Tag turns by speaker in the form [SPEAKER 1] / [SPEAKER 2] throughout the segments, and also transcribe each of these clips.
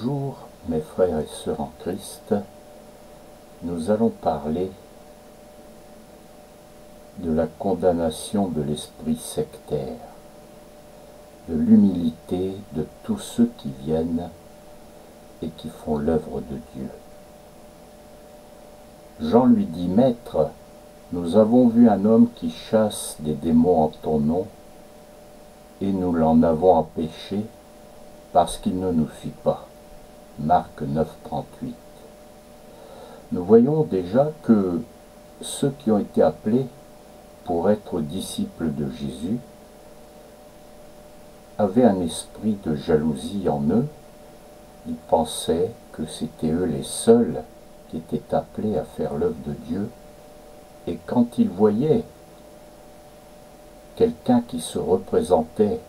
[SPEAKER 1] Bonjour mes frères et sœurs en Christ, nous allons parler de la condamnation de l'esprit sectaire, de l'humilité de tous ceux qui viennent et qui font l'œuvre de Dieu. Jean lui dit, Maître, nous avons vu un homme qui chasse des démons en ton nom, et nous l'en avons empêché parce qu'il ne nous suit pas. Marc 9, 38. Nous voyons déjà que ceux qui ont été appelés pour être disciples de Jésus avaient un esprit de jalousie en eux. Ils pensaient que c'était eux les seuls qui étaient appelés à faire l'œuvre de Dieu. Et quand ils voyaient quelqu'un qui se représentait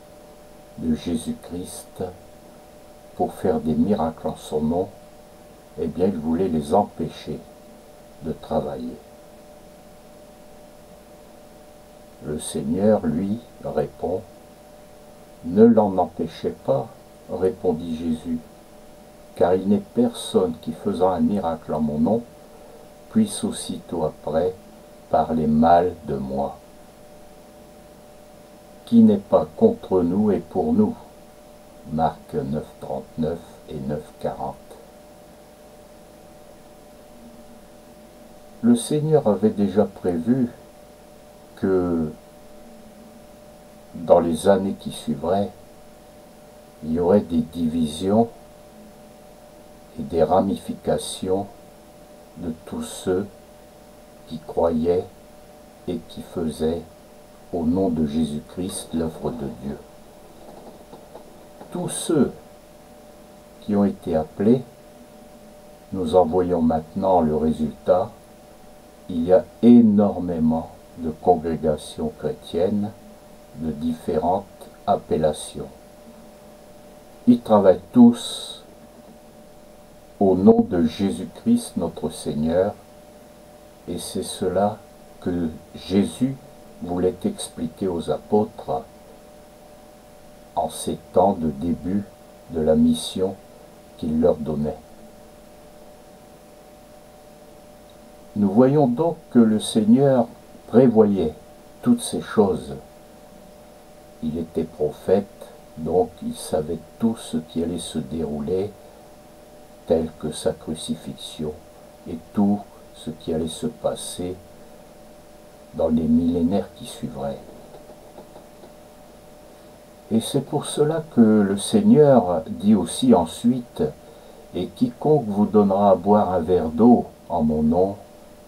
[SPEAKER 1] de Jésus-Christ pour faire des miracles en son nom, eh bien, ils voulaient les empêcher de travailler. Le Seigneur, lui, répond, « Ne l'en empêchez pas, répondit Jésus, car il n'est personne qui, faisant un miracle en mon nom, puisse aussitôt après parler mal de moi. Qui n'est pas contre nous et pour nous. » Marc 9, 39 et 9, 40. Le Seigneur avait déjà prévu que dans les années qui suivraient, il y aurait des divisions et des ramifications de tous ceux qui croyaient et qui faisaient au nom de Jésus-Christ l'œuvre de Dieu. Tous ceux qui ont été appelés, nous en voyons maintenant le résultat. Il y a énormément de congrégations chrétiennes de différentes appellations. Ils travaillent tous au nom de Jésus-Christ notre Seigneur, et c'est cela que Jésus voulait expliquer aux apôtres en ces temps de début de la mission qu'il leur donnait. Nous voyons donc que le Seigneur prévoyait toutes ces choses. Il était prophète, donc il savait tout ce qui allait se dérouler, tel que sa crucifixion, et tout ce qui allait se passer dans les millénaires qui suivraient. Et c'est pour cela que le Seigneur dit aussi ensuite, « Et quiconque vous donnera à boire un verre d'eau en mon nom,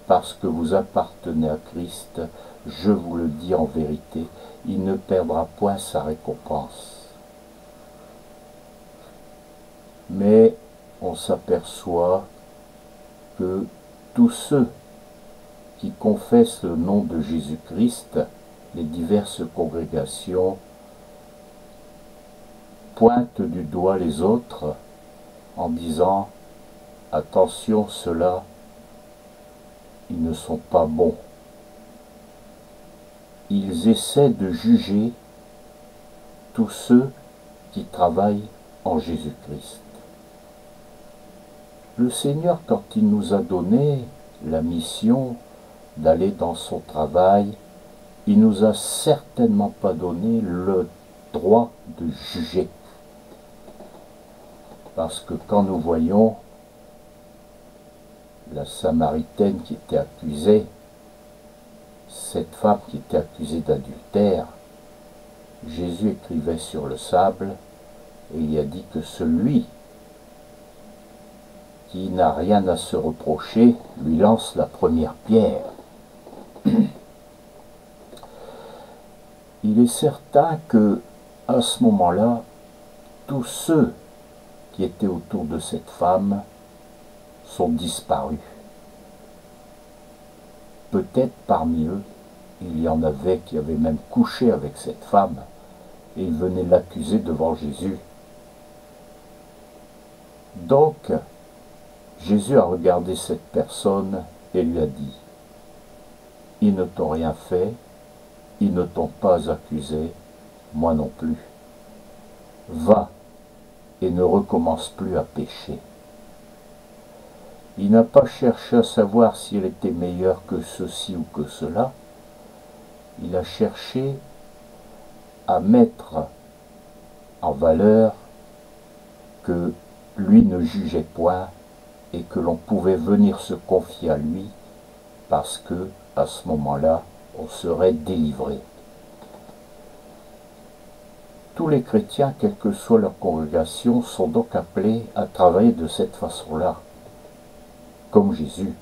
[SPEAKER 1] parce que vous appartenez à Christ, je vous le dis en vérité, il ne perdra point sa récompense. » Mais on s'aperçoit que tous ceux qui confessent le nom de Jésus-Christ, les diverses congrégations, pointent du doigt les autres en disant « Attention, ceux-là, ils ne sont pas bons. » Ils essaient de juger tous ceux qui travaillent en Jésus-Christ. Le Seigneur, quand il nous a donné la mission d'aller dans son travail, il nous a certainement pas donné le droit de juger. Parce que quand nous voyons la Samaritaine qui était accusée, cette femme qui était accusée d'adultère, Jésus écrivait sur le sable et il a dit que celui qui n'a rien à se reprocher lui lance la première pierre. Il est certain que à ce moment-là, tous ceux qui étaient autour de cette femme sont disparus. Peut-être parmi eux, il y en avait qui avaient même couché avec cette femme et ils venaient l'accuser devant Jésus. Donc, Jésus a regardé cette personne et lui a dit, « Ils ne t'ont rien fait, ils ne t'ont pas accusé, moi non plus. Va et ne recommence plus à pécher. Il n'a pas cherché à savoir si elle était meilleure que ceci ou que cela. Il a cherché à mettre en valeur que lui ne jugeait point et que l'on pouvait venir se confier à lui parce que, à ce moment-là, on serait délivré. Tous les chrétiens, quelle que soit leur congrégation, sont donc appelés à travailler de cette façon-là, comme Jésus.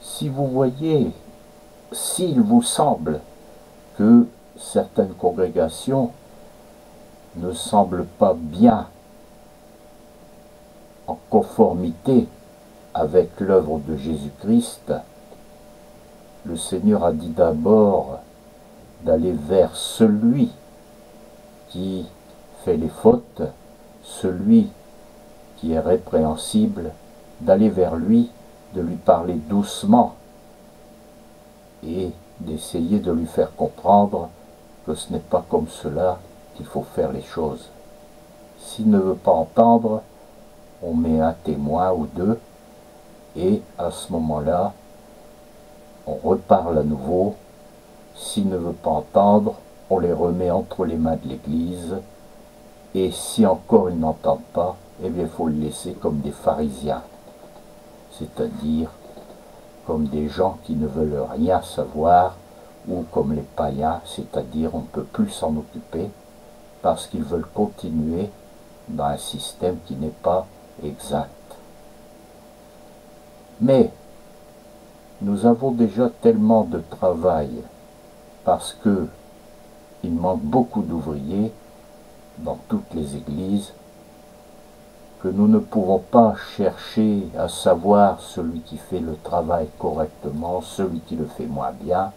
[SPEAKER 1] Si vous voyez, s'il vous semble que certaines congrégations ne semblent pas bien en conformité avec l'œuvre de Jésus-Christ, le Seigneur a dit d'abord d'aller vers celui qui fait les fautes, celui qui est répréhensible, d'aller vers lui, de lui parler doucement et d'essayer de lui faire comprendre que ce n'est pas comme cela qu'il faut faire les choses. S'il ne veut pas entendre, on met un témoin ou deux, et à ce moment-là, on reparle à nouveau. S'il ne veut pas entendre, on les remet entre les mains de l'Église, et si encore ils n'entendent pas, eh bien il faut le laisser comme des pharisiens, c'est-à-dire comme des gens qui ne veulent rien savoir, ou comme les païens, c'est-à-dire on ne peut plus s'en occuper, parce qu'ils veulent continuer dans un système qui n'est pas exact. Mais nous avons déjà tellement de travail, parce que il manque beaucoup d'ouvriers dans toutes les églises, que nous ne pouvons pas chercher à savoir celui qui fait le travail correctement, celui qui le fait moins bien.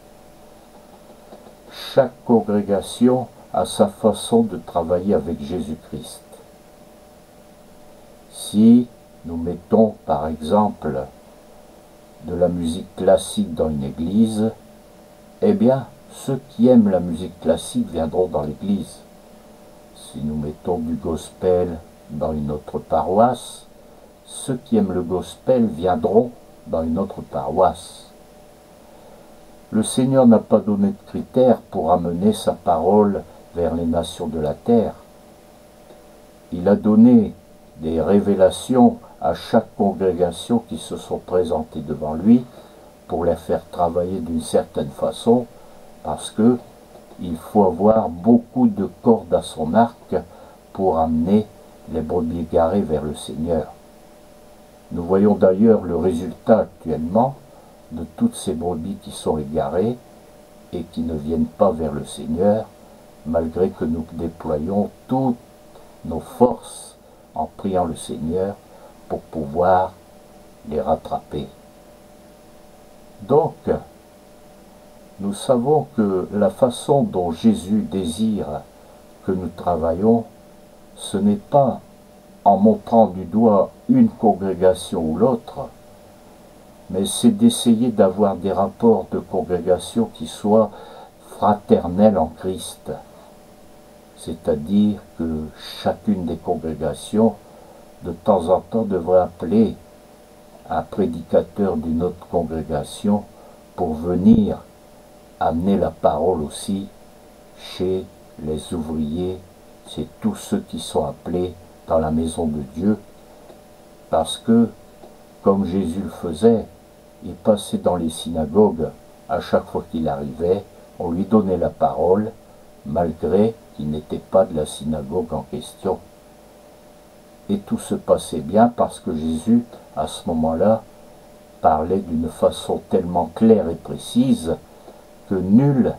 [SPEAKER 1] Chaque congrégation a sa façon de travailler avec Jésus-Christ. Si nous mettons par exemple de la musique classique dans une église, eh bien ceux qui aiment la musique classique viendront dans l'église. Si nous mettons du gospel dans une autre paroisse, ceux qui aiment le gospel viendront dans une autre paroisse. Le Seigneur n'a pas donné de critères pour amener sa parole vers les nations de la terre. Il a donné des révélations à chaque congrégation qui se sont présentées devant lui pour les faire travailler d'une certaine façon, parce que il faut avoir beaucoup de cordes à son arc pour amener les brebis égarées vers le Seigneur. Nous voyons d'ailleurs le résultat actuellement de toutes ces brebis qui sont égarées et qui ne viennent pas vers le Seigneur, malgré que nous déployons toutes nos forces en priant le Seigneur pour pouvoir les rattraper. Donc, nous savons que la façon dont Jésus désire que nous travaillons, ce n'est pas en montrant du doigt une congrégation ou l'autre, mais c'est d'essayer d'avoir des rapports de congrégation qui soient fraternels en Christ. C'est-à-dire que chacune des congrégations, de temps en temps, devrait appeler un prédicateur d'une autre congrégation pour venir amener la parole aussi chez les ouvriers, c'est tous ceux qui sont appelés dans la maison de Dieu, parce que, comme Jésus le faisait, il passait dans les synagogues, à chaque fois qu'il arrivait, on lui donnait la parole, malgré qu'il n'était pas de la synagogue en question. Et tout se passait bien parce que Jésus, à ce moment-là, parlait d'une façon tellement claire et précise que nul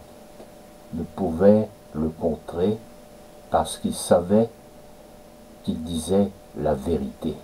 [SPEAKER 1] ne pouvait le contrer parce qu'il savait qu'il disait la vérité.